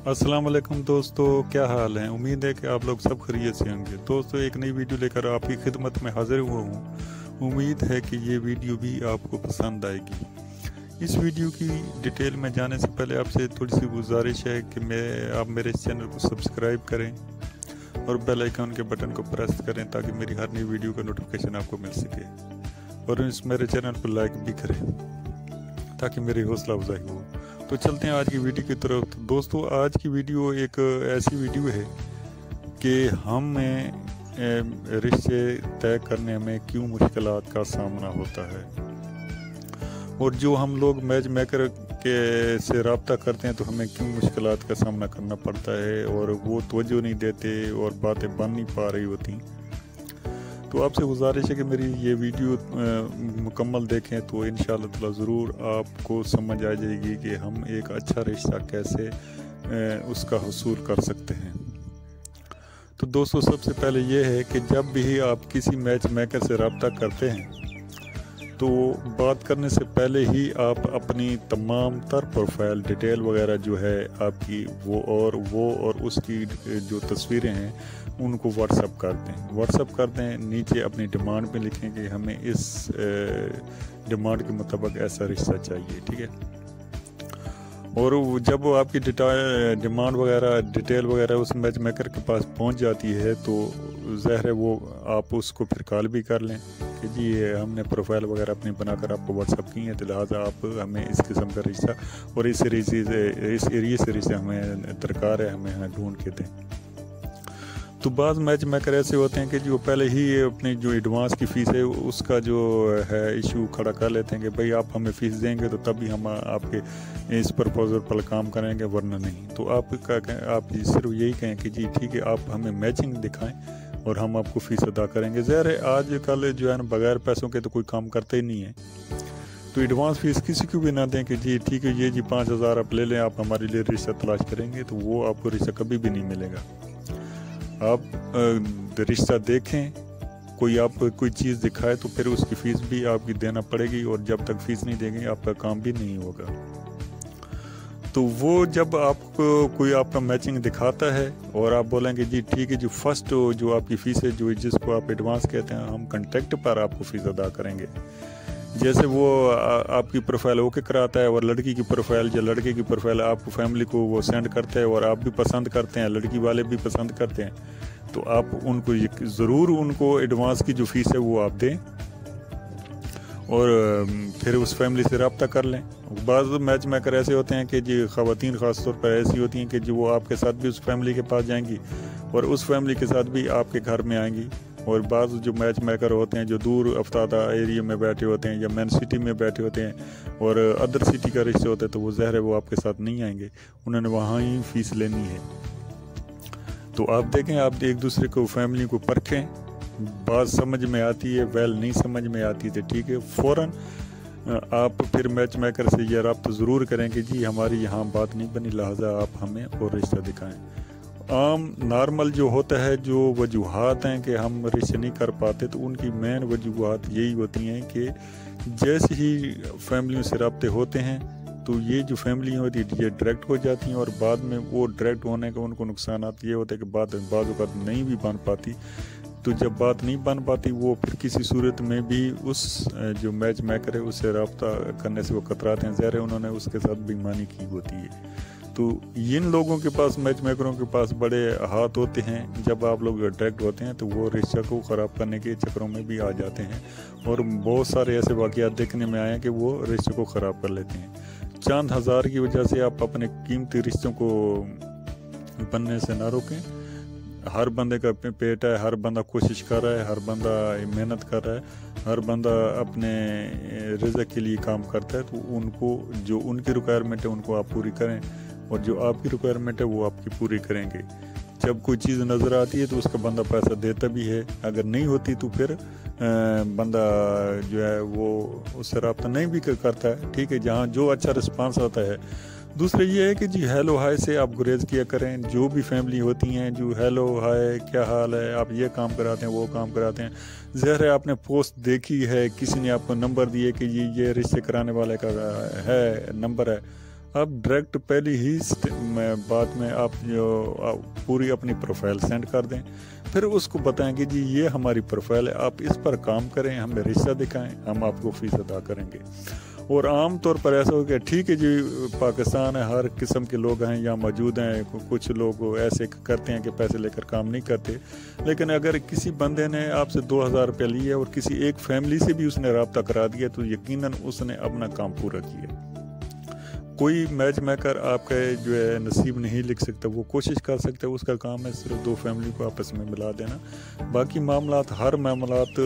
अस्सलाम वालेकुम दोस्तों, क्या हाल है। उम्मीद है कि आप लोग सब खैरियत से होंगे। दोस्तों, एक नई वीडियो लेकर आपकी खिदमत में हाजिर हुआ हूँ। उम्मीद है कि ये वीडियो भी आपको पसंद आएगी। इस वीडियो की डिटेल में जाने से पहले आपसे थोड़ी सी गुजारिश है कि आप मेरे इस चैनल को सब्सक्राइब करें और बेल आइकन के बटन को प्रेस करें ताकि मेरी हर नई वीडियो का नोटिफिकेशन आपको मिल सके, और इस मेरे चैनल को लाइक भी करें ताकि मेरी हौसला अफजाई हो। तो चलते हैं आज की वीडियो की तरफ। दोस्तों, आज की वीडियो एक ऐसी वीडियो है कि हमें रिश्ते तय करने में क्यों मुश्किलात का सामना होता है, और जो हम लोग मैच मेकर के से रब्ता करते हैं तो हमें क्यों मुश्किलात का सामना करना पड़ता है, और वो तवज्जो नहीं देते और बातें बन नहीं पा रही होती। तो आपसे गुजारिश है कि मेरी ये वीडियो मुकम्मल देखें तो इंशाअल्लाह ताला ज़रूर आपको समझ आ जाएगी कि हम एक अच्छा रिश्ता कैसे उसका हुसूल कर सकते हैं। तो दोस्तों, सबसे पहले ये है कि जब भी आप किसी मैच मेकर से रब्ता करते हैं तो बात करने से पहले ही आप अपनी तमाम तर प्रोफाइल डिटेल वगैरह जो है आपकी वो और उसकी जो तस्वीरें हैं उनको व्हाट्सअप कर दें। नीचे अपनी डिमांड में लिखें कि हमें इस डिमांड के मुताबिक ऐसा रिश्ता चाहिए, ठीक है। और जब वो आपकी डिमांड वगैरह डिटेल वगैरह उस मैच मेकर के पास पहुंच जाती है तो ज़ाहिर है वो आप उसको फिर कॉल भी कर लें कि जी हमने प्रोफाइल वगैरह अपनी बनाकर आपको व्हाट्सअप की है, तो लिहाजा आप हमें इस किस्म का रिश्ता और इस एरिए से रिश्ते हमें दरकार है, हमें ढूंढ के दें। तो बाज़ मैच मेकर ऐसे होते हैं कि जो पहले ही अपनी जो एडवांस की फ़ीस है उसका जो है इशू खड़ा कर लेते हैं कि भाई आप हमें फ़ीस देंगे तो तभी हम आपके इस प्रपोजल पर काम करेंगे, वरना नहीं। तो आप सिर्फ यही कहें कि जी ठीक है, आप हमें मैचिंग दिखाएं और हम आपको फ़ीस अदा करेंगे। ज़ाहिर है आजकल जो है ना बगैर पैसों के तो कोई काम करते ही नहीं है। तो एडवांस फ़ीस किसी को भी ना दें कि जी ठीक है ये जी 5,000 आप ले लें, आप हमारे लिए रिश्ता तलाश करेंगे, तो वो आपको रिश्ता कभी भी नहीं मिलेगा। आप रिश्ता देखें, कोई आपको कोई चीज़ दिखाए तो फिर उसकी फ़ीस भी आपकी देना पड़ेगी, और जब तक फ़ीस नहीं देंगे आपका काम भी नहीं होगा। तो वो जब आपको कोई आपका मैचिंग दिखाता है और आप बोलेंगे जी ठीक है, जो फर्स्ट जो आपकी फ़ीस है जो जिसको आप एडवांस कहते हैं, हम कॉन्टैक्ट पर आपको फ़ीस अदा करेंगे। जैसे वो आपकी प्रोफाइल ओके कराता है और लड़की की प्रोफाइल या लड़के की प्रोफाइल आपको फैमिली को वो सेंड करता है और आप भी पसंद करते हैं, लड़की वाले भी पसंद करते हैं, तो आप उनको ज़रूर उनको एडवांस की जो फ़ीस है वो आप दें और फिर उस फैमिली से रब्ता कर लें। बाज़ मैच मेकर ऐसे होते हैं कि जी ख़वातीन ख़ास तौर पर ऐसी होती हैं कि जो वो आपके साथ भी उस फैमिली के पास जाएंगी और उस फैमिली के साथ भी आपके घर में आएंगी। और बाज़ जो मैच मेकर होते हैं जो दूर अफ्तादा एरिया में बैठे होते हैं या मेन सिटी में बैठे होते हैं और अदर सिटी का रिश्ता होता है, तो वो ज़ाहिर है वो आपके साथ नहीं आएंगे, उन्होंने वहाँ ही फ़ीस लेनी है। तो आप देखें, आप एक दूसरे को फैमिली को परखें, बात समझ में आती है वेल, नहीं समझ में आती तो ठीक है, फ़ौरन आप फिर मैच मेकर से ये रब्ता ज़रूर करें कि जी हमारी यहाँ बात नहीं बनी, लिहाजा आप हमें और रिश्ता दिखाएं। आम नॉर्मल जो होता है जो वजूहात हैं कि हम रिश्ते नहीं कर पाते, तो उनकी मेन वजूहात यही होती हैं कि जैसे ही फैमिलियों से रब्ते होते हैं तो ये जो फैमिली होती है ये डायरेक्ट हो जाती हैं, और बाद में वो डायरेक्ट होने का उनको नुकसानात ये होते हैं कि बात नहीं भी बन पाती। तो जब बात नहीं बन पाती वो फिर किसी सूरत में भी उस जो मैच मेकर है उससे रब्ता करने से वो कतराते हैं, ज़ाहिर है उन्होंने उसके साथ बेईमानी की होती है। तो इन लोगों के पास मैच मेकरों के पास बड़े हाथ होते हैं, जब आप लोग डायरेक्ट होते हैं तो वो रिश्ता को ख़राब करने के चक्करों में भी आ जाते हैं, और बहुत सारे ऐसे वाक़यात देखने में आए हैं कि वो रिश्ते को ख़राब कर लेते हैं। चंद हज़ार की वजह से आप अपने कीमती रिश्तों को बनने से ना रोकें। हर बंदे का पेट है, हर बंदा कोशिश कर रहा है, हर बंदा मेहनत कर रहा है, हर बंदा अपने रिज़्क़ के लिए काम करता है, तो उनको जो उनकी रिक्वायरमेंट है उनको आप पूरी करें, और जो आपकी रिक्वायरमेंट है वो आपकी पूरी करेंगे। जब कोई चीज़ नज़र आती है तो उसका बंदा पैसा देता भी है, अगर नहीं होती तो फिर बंदा जो है वो उससे रब्ता नहीं भी करता है, ठीक है, जहाँ जो अच्छा रिस्पांस आता है। दूसरा ये है कि जी हेलो हाय से आप गुरेज किया करें। जो भी फैमिली होती हैं जो हेलो हाय क्या हाल है, आप ये काम कराते हैं वो काम कराते हैं, ज़ाहिर है आपने पोस्ट देखी है, किसी ने आपको नंबर दिए कि ये रिश्ते कराने वाले का है नंबर है, आप डायरेक्ट पहली ही बात में आप जो पूरी अपनी प्रोफाइल सेंड कर दें, फिर उसको बताएं कि जी ये हमारी प्रोफाइल है, आप इस पर काम करें, हमें रिश्ता दिखाएं, हम आपको फीस अदा करेंगे। और आम तौर पर ऐसा हो गया, ठीक है जी पाकिस्तान है, हर किस्म के लोग हैं यहाँ मौजूद हैं, कुछ लोग ऐसे करते हैं कि पैसे लेकर काम नहीं करते, लेकिन अगर किसी बंदे ने आपसे 2000 रुपये लिए और किसी एक फैमिली से भी उसने रब्ता करा दिया तो यकीनन उसने अपना काम पूरा किया। कोई मैच मेकर आपका जो है नसीब नहीं लिख सकता, वो कोशिश कर सकता है, उसका काम है सिर्फ 2 फैमिली को आपस में मिला देना। बाकी मामलात, हर मामलात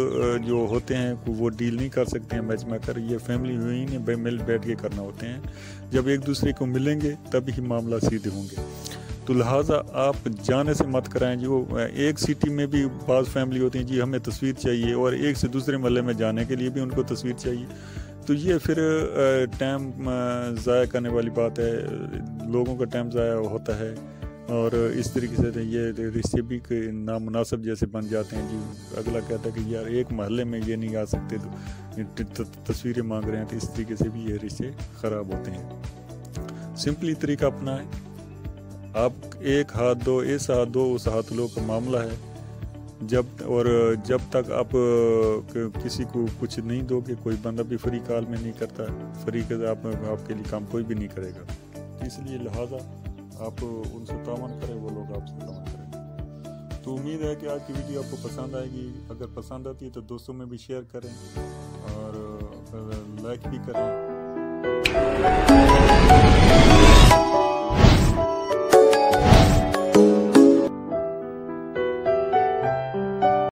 जो होते हैं वो डील नहीं कर सकते हैं मैच मेकर, ये फैमिली हुई नहीं मिल बैठ के करना होते हैं। जब एक दूसरे को मिलेंगे तभी ही मामला सीधे होंगे। तो लिहाजा आप जाने से मत कराएं। जो एक सिटी में भी बाज़ फैमिली होती हैं जी हमें तस्वीर चाहिए, और एक से दूसरे महल्ले में जाने के लिए भी उनको तस्वीर चाहिए, तो ये फिर टाइम ज़ाया करने वाली बात है, लोगों का टाइम ज़ाया होता है, और इस तरीके से ये रिश्ते भी नामुनासिब जैसे बन जाते हैं जी। अगला कहता है कि यार एक महल्ले में ये नहीं आ सकते तो तस्वीरें मांग रहे हैं, तो इस तरीके से भी ये रिश्ते ख़राब होते हैं। सिंपली तरीका अपनाएं, आप एक हाथ दो, इस हाथ दो, उस हाथ लो का मामला है। जब तक आप किसी को कुछ नहीं दोगे, कोई बंदा भी फ्री कॉल में नहीं करता, फ्री के आपके लिए काम कोई भी नहीं करेगा। इसलिए लिहाजा आप उनसे तावन करें, वो लोग आपसे तावन करें। तो उम्मीद है कि आज की वीडियो आपको पसंद आएगी। अगर पसंद आती है तो दोस्तों में भी शेयर करें और लाइक भी करें।